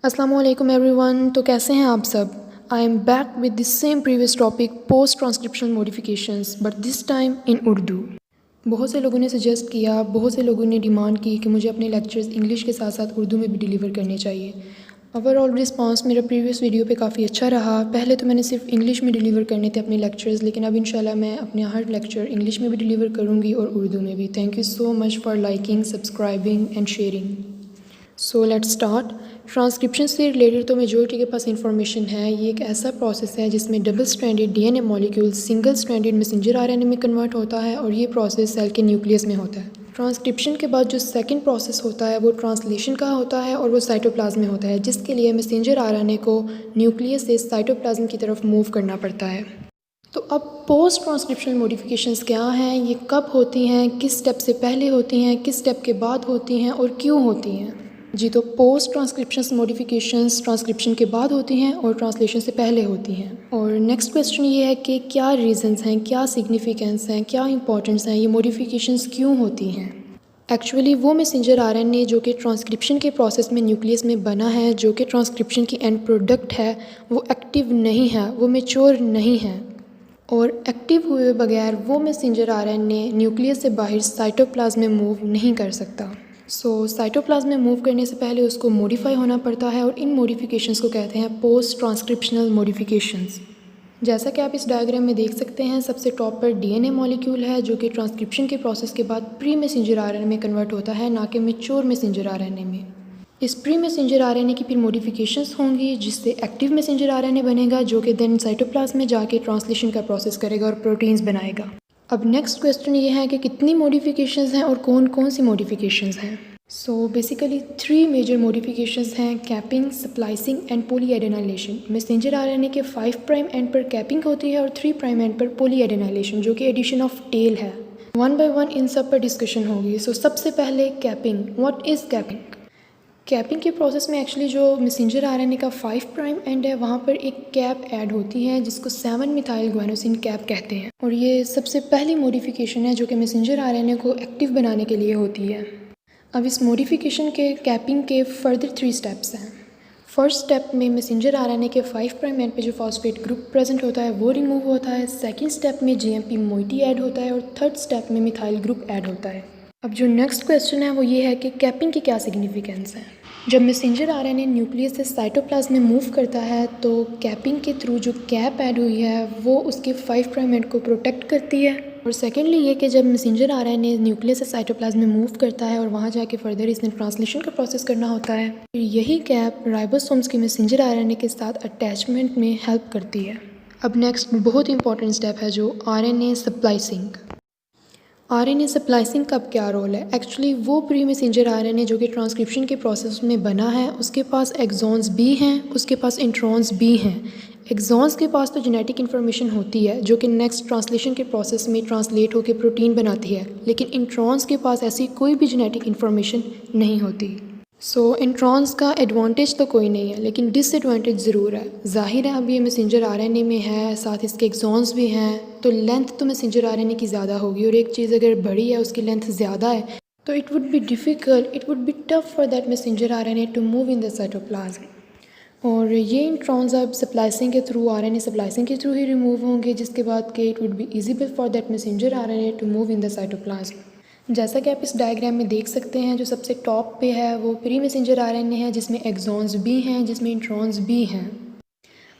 अस्सलाम वालेकुम एवरीवन। तो कैसे हैं आप सब? I am back with the same previous topic post transcriptional modifications but this time in Urdu. बहुत से लोगों ने सजेस्ट किया, बहुत से लोगों ने डिमांड की कि मुझे अपने लेक्चर्स इंग्लिश के साथ साथ उर्दू में भी डिलीवर करने चाहिए। ओवरऑल रिस्पांस मेरा प्रीवियस वीडियो पे काफ़ी अच्छा रहा। पहले तो मैंने सिर्फ इंग्लिश में डिलीवर करने थे अपने लेक्चर्स, लेकिन अब इंशाल्लाह मैं अपने हर लेक्चर इंग्लिश में भी डिलीवर करूँगी और उर्दू में भी। Thank you so much for liking, subscribing and sharing. So let's start. Transcription से रिलेटेड तो मेजॉरिटी के पास इंफॉर्मेशन है। ये एक ऐसा प्रोसेस है जिसमें double stranded DNA molecule single stranded messenger RNA में कन्वर्ट होता है और ये प्रोसेस सेल के न्यूक्लियस में होता है। ट्रांसक्रिप्शन के बाद जो सेकंड प्रोसेस होता है वो ट्रांसलेशन का होता है और वो साइटोप्लाज्म में होता है, जिसके लिए मैसेंजर आरएनए को न्यूक्लियस से साइटोप्लाज्म की तरफ मूव करना पड़ता है। तो अब पोस्ट ट्रांसक्रिप्शनल मॉडिफिकेशंस क्या हैं, ये कब होती हैं, किस स्टेप से पहले होती हैं, किस स्टेप के बाद होती हैं और क्यों होती हैं? जी, तो पोस्ट ट्रांसक्रिप्शन मॉडिफिकेशंस ट्रांसक्रिप्शन के बाद होती हैं और ट्रांसलेशन से पहले होती हैं। और नेक्स्ट क्वेश्चन ये है कि क्या रीज़न्स हैं, क्या सिग्निफिकेंस हैं, क्या इंपॉर्टेंस हैं, ये मॉडिफिकेशंस क्यों होती हैं? एक्चुअली वो मैसेंजर आरएनए जो कि ट्रांसक्रिप्शन के प्रोसेस में न्यूक्लियस में बना है, जो कि ट्रांसक्रिप्शन की एंड प्रोडक्ट है, वो एक्टिव नहीं है, वो मैच्योर नहीं है और एक्टिव हुए बगैर वो मैसेंजर आरएनए न्यूक्लियस से बाहर साइटोप्लाज्म में मूव नहीं कर सकता। साइटोप्लाज्म में मूव करने से पहले उसको मॉडिफाई होना पड़ता है और इन मॉडिफिकेशंस को कहते हैं पोस्ट ट्रांसक्रिप्शनल मॉडिफिकेशंस। जैसा कि आप इस डायग्राम में देख सकते हैं, सबसे टॉप पर डीएनए मॉलिक्यूल है जो कि ट्रांसक्रिप्शन के प्रोसेस के बाद प्री मैसेंजर आरएनए में कन्वर्ट होता है, ना कि मैच्योर मैसेंजर आरएनए में। इस प्री मैसेंजर आरएनए की फिर मॉडिफिकेशंस होंगी जिससे एक्टिव मैसेंजर आरएनए बनेगा, जो कि देन साइटोप्लाज्म में जाके ट्रांसलेशन का प्रोसेस करेगा और प्रोटीन्स बनाएगा। अब नेक्स्ट क्वेश्चन ये है कि कितनी मॉडिफिकेशंस हैं और कौन कौन सी मॉडिफिकेशंस हैं। बेसिकली 3 मेजर मॉडिफिकेशंस हैं: capping, splicing and polyadenylation. Messenger RNA के 5 प्राइम एंड पर कैपिंग होती है और 3 प्राइम एंड पर पॉलीएडेनाइलेशन, जो कि एडिशन ऑफ टेल है। वन बाय वन इन सब पर डिस्कशन होगी। सबसे पहले capping. What is capping? Capping के प्रोसेस में एक्चुअली जो मैसेंजर आरएनए का 5 प्राइम एंड है, वहाँ पर एक कैप ऐड होती है जिसको 7 मिथाइल ग्वानोसिन कैप कहते हैं, और ये सबसे पहली मॉडिफिकेशन है जो कि मैसेंजर आरएनए को एक्टिव बनाने के लिए होती है। अब इस मॉडिफिकेशन के कैपिंग के फर्दर 3 स्टेप्स हैं। फर्स्ट स्टेप में मैसेंजर आरएनए के 5 प्राइम एंड पे जो फॉस्फेट ग्रुप प्रेजेंट होता है वो रिमूव होता है। सेकंड स्टेप में जीएमपी मोइटी ऐड होता है और थर्ड स्टेप में मिथाइल ग्रुप ऐड होता है। अब जो नेक्स्ट क्वेश्चन है वो ये है कि कैपिंग की क्या सिग्निफिकेंस है। जब मैसेंजर आरएनए न्यूक्लियस से साइटोप्लाज्म में मूव करता है तो कैपिंग के थ्रू जो कैप ऐड हुई है वो उसके 5 प्राइम एंड को प्रोटेक्ट करती है। और सेकेंडली ये कि जब मैसेंजर आरएनए न्यूक्लियस से साइटोप्लाज्म में मूव करता है और वहाँ जाके फर्दर इसने ट्रांसलेशन का प्रोसेस करना होता है, फिर यही कैप राइबोसोम्स के मैसेंजर आरएनए के साथ अटैचमेंट में हेल्प करती है। अब नेक्स्ट बहुत इंपॉर्टेंट स्टेप है जो आरएनए स्प्लाइसिंग। आरएनए स्प्लाइसिंग का क्या रोल है? एक्चुअली वो प्री मैसेंजर आरएनए जो कि ट्रांसक्रिप्शन के प्रोसेस में बना है, उसके पास एक्सॉन्स भी हैं, उसके पास इंट्रॉन्स भी हैं। एक्सॉन्स के पास तो जेनेटिक इन्फॉर्मेशन होती है जो कि नेक्स्ट ट्रांसलेशन के प्रोसेस में ट्रांसलेट होकर प्रोटीन बनाती है, लेकिन इंट्रॉन्स के पास ऐसी कोई भी जेनेटिक इन्फॉर्मेशन नहीं होती। इंट्रॉन्स का एडवांटेज तो कोई नहीं है, लेकिन डिसएडवांटेज ज़रूर है। जाहिर है अब ये मैसेंजर आरएनए में है, साथ इसके एक्सॉन्स भी हैं, तो लेंथ तो मैसेंजर आरएनए की ज़्यादा होगी, और एक चीज़ अगर बड़ी है, उसकी लेंथ ज़्यादा है, तो it would be difficult, it would be tough for that messenger RNA to move in the cytoplasm. और ये इंट्रॉन्स अब स्प्लाइसिंग के थ्रू, आरएनए स्प्लाइसिंग के थ्रू ही रिमूव होंगे, जिसके बाद के it would be feasible for that messenger RNA to move in the cytoplasm. जैसा कि आप इस डायग्राम में देख सकते हैं, जो सबसे टॉप पे है वो प्री मैसेंजर आरएनए है जिसमें एक्सॉन्स भी हैं, जिसमें इंट्रॉन्स भी हैं।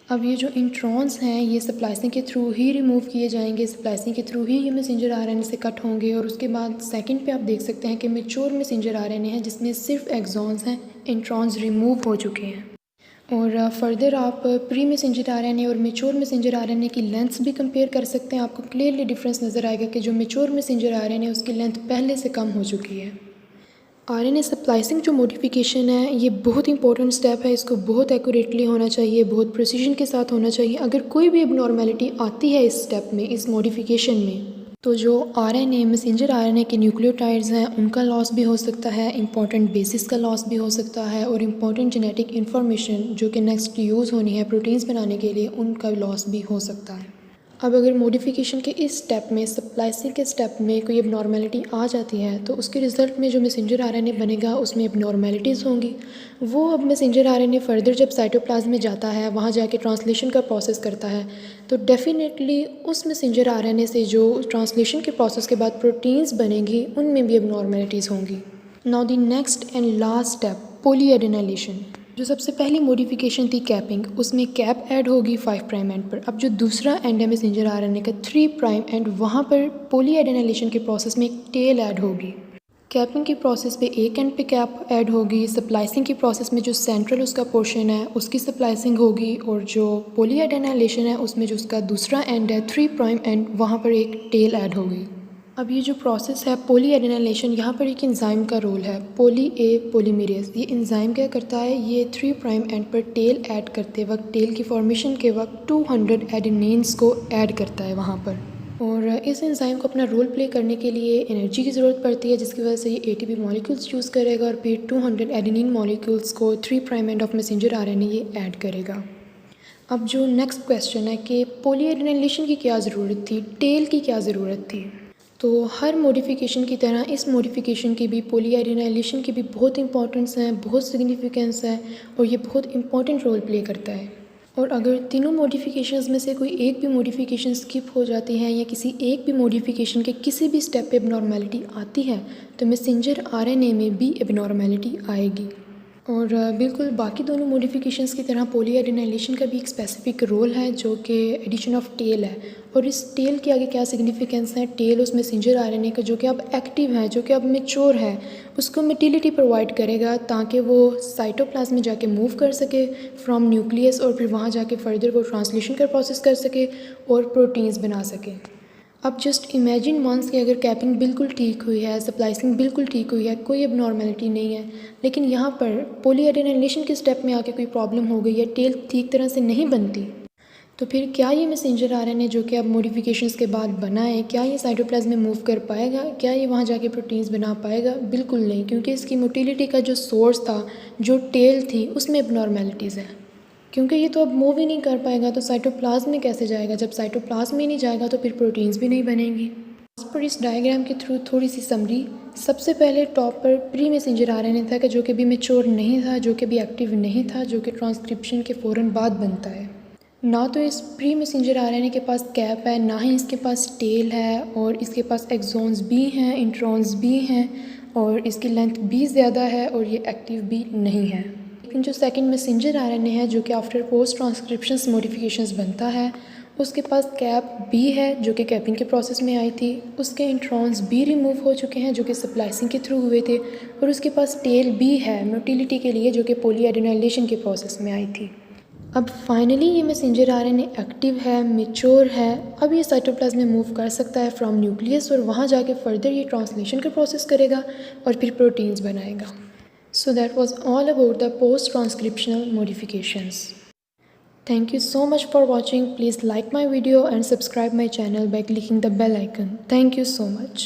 अब ये जो इंट्रॉन्स हैं ये स्प्लाइसिंग के थ्रू ही रिमूव किए जाएंगे, स्प्लाइसिंग के थ्रू ही ये मैसेंजर आरएनए से कट होंगे। और उसके बाद सेकंड पे आप देख सकते हैं कि मैच्योर मैसेंजर आरएनए है जिसमें सिर्फ एक्सॉन्स हैं, इंट्रॉन्स रिमूव हो चुके हैं। और फर्दर आप प्री मैसेंजर आरएनए और मैच्योर मैसेंजर आरएनए की लेंथ्स भी कंपेयर कर सकते हैं। आपको क्लियरली डिफरेंस नज़र आएगा कि जो मैच्योर मैसेंजर आरएनए उसकी लेंथ पहले से कम हो चुकी है। आरएनए स्प्लाइसिंग जो मॉडिफिकेशन है ये बहुत इंपॉर्टेंट स्टेप है, इसको बहुत एक्यूरेटली होना चाहिए, बहुत प्रिसीजन के साथ होना चाहिए। अगर कोई भी एबनॉर्मेलिटी आती है इस स्टेप में, इस मॉडिफिकेशन में, तो जो आरएनए मैसेंजर आरएनए के न्यूक्लियोटाइड्स हैं उनका लॉस भी हो सकता है, इंपॉर्टेंट बेसिस का लॉस भी हो सकता है, और इंपॉर्टेंट जेनेटिक इन्फॉर्मेशन जो कि नेक्स्ट यूज़ होनी है प्रोटीन्स बनाने के लिए, उनका लॉस भी हो सकता है। अब अगर मॉडिफिकेशन के इस स्टेप में, स्प्लाइसिंग के स्टेप में कोई एबनॉर्मेलिटी आ जाती है तो उसके रिज़ल्ट में जो मैसेंजर आरएनए बनेगा उसमें एबनॉर्मेलिटीज़ होंगी। वो अब मैसेंजर आरएनए फर्दर जब साइटोप्लाज्म में जाता है, वहाँ जाके ट्रांसलेशन का प्रोसेस करता है, तो डेफिनेटली उस मैसेंजर आरएनए से जो ट्रांसलेशन के प्रोसेस के बाद प्रोटीन्स बनेंगी उनमें भी एबनॉर्मेलिटीज़ होंगी। Now the next and last step, polyadenylation. जो सबसे पहली मॉडिफिकेशन थी कैपिंग, उसमें कैप ऐड होगी 5 प्राइम एंड पर। अब जो दूसरा एंड है मैसेंजर आरएनए का 3 प्राइम एंड, वहाँ पर पॉलीएडेनाइलेशन के प्रोसेस में एक टेल ऐड होगी। कैपिंग की प्रोसेस पे एक एंड पे कैप ऐड होगी, स्प्लाइसिंग की प्रोसेस में जो सेंट्रल उसका पोर्शन है उसकी स्प्लाइसिंग होगी, और जो पॉलीएडेनाइलेशन है उसमें जो उसका दूसरा एंड है 3 प्राइम एंड, वहाँ पर एक टेल ऐड होगी। अब ये जो प्रोसेस है पॉलीएडेनाइलेशन, यहाँ पर एक एंजाइम का रोल है, पॉली ए पॉलीमरेज। ये एंजाइम क्या करता है, ये 3 प्राइम एंड पर टेल ऐड करते वक्त, टेल की फॉर्मेशन के वक्त 200 एडेनिन्स को ऐड करता है वहाँ पर। और इस एंजाइम को अपना रोल प्ले करने के लिए एनर्जी की ज़रूरत पड़ती है, जिसकी वजह से ये एटीपी मॉलिक्यूल्स यूज़ करेगा और फिर 200 एडेनिन मॉलिक्यूल्स को 3 prime end of messenger RNA ये ऐड करेगा। अब जो नेक्स्ट क्वेश्चन है कि पॉलीएडेनाइलेशन की क्या ज़रूरत थी, टेल की क्या ज़रूरत थी। तो हर मॉडिफिकेशन की तरह इस मॉडिफिकेशन की भी, पॉलीएडेनाइलेशन की भी बहुत इंपॉर्टेंस है, बहुत सिग्निफिकेंस है और ये बहुत इंपॉर्टेंट रोल प्ले करता है। और अगर तीनों मॉडिफिकेशंस में से कोई एक भी मॉडिफिकेशन स्किप हो जाती है या किसी एक भी मॉडिफिकेशन के किसी भी स्टेप पे एबनॉर्मेलिटी आती है तो मैसेंजर आरएनए में भी एबनॉर्मेलिटी आएगी। और बिल्कुल बाकी दोनों मॉडिफिकेशंस की तरह पॉलीएडेनाइलेशन का भी एक स्पेसिफिक रोल है जो कि एडिशन ऑफ टेल है। और इस टेल के आगे क्या सिग्निफिकेंस है, टेल उस मैसेंजर आरएनए का जो कि अब एक्टिव है, जो कि अब मैच्योर है, उसको मोटिलिटी प्रोवाइड करेगा ताकि वो साइटोप्लाज्म में जाके मूव कर सके फ्रॉम न्यूक्लियस, और फिर वहाँ जाके फर्दर वो ट्रांसलेशन का प्रोसेस कर सके और प्रोटीन्स बना सके। अब जस्ट इमेजिन वंस कि अगर कैपिंग बिल्कुल ठीक हुई है, स्प्लाइसिंग बिल्कुल ठीक हुई है, कोई एबनॉर्मेलिटी नहीं है, लेकिन यहाँ पर पॉलीएडेनाइलेशन के स्टेप में आके कोई प्रॉब्लम हो गई है, टेल ठीक तरह से नहीं बनती, तो फिर क्या ये मैसेंजर आरएनए जो कि अब मॉडिफिकेशंस के बाद बना है, क्या ये साइटोप्लाज्म में मूव कर पाएगा, क्या ये वहाँ जाके प्रोटीन्स बना पाएगा? बिल्कुल नहीं, क्योंकि इसकी मोटिलिटी का जो सोर्स था, जो टेल थी, उसमें एबनॉर्मेलिटीज़ है। क्योंकि ये तो अब मूव ही नहीं कर पाएगा तो साइटोप्लाज्म में कैसे जाएगा, जब साइटोप्लाज्म में नहीं जाएगा तो फिर प्रोटीन्स भी नहीं बनेंगी। पर इस डायग्राम के थ्रू थोड़ी सी समरी, सबसे पहले टॉप पर प्री मैसेंजर आरएनए था कि जो कि भी मैच्योर नहीं था, जो कि भी एक्टिव नहीं था, जो कि ट्रांसक्रिप्शन के फ़ौरन बाद बनता है। ना तो इस प्री मैसेंजर आरएनए के पास कैप है, ना ही इसके पास टेल है, और इसके पास एक्सॉन्स भी हैं, इंट्रॉन्स भी हैं, और इसकी लेंथ भी ज़्यादा है और ये एक्टिव भी नहीं है। लेकिन जो सेकंड मैसेंजर आरएनए है जो कि आफ्टर पोस्ट ट्रांसक्रिप्शंस मॉडिफिकेशंस बनता है, उसके पास कैप भी है जो कि कैपिंग के प्रोसेस में आई थी, उसके इंट्रॉन्स भी रिमूव हो चुके हैं जो कि स्प्लाइसिंग के थ्रू हुए थे, और उसके पास टेल भी है मोटिलिटी के लिए जो कि पॉलीएडेनाइलेशन के प्रोसेस में आई थी। अब फाइनली ये मैसेंजर आरएनए एक्टिव है, मैच्योर है, अब ये साइटोप्लाज्म में मूव कर सकता है फ्रॉम न्यूक्लियस, और वहाँ जाके फर्दर ये ट्रांसलेशन का प्रोसेस करेगा और फिर प्रोटीन्स बनाएगा। So that was all about the post-transcriptional modifications. Thank you so much for watching. Please like my video and subscribe my channel by clicking the bell icon. Thank you so much.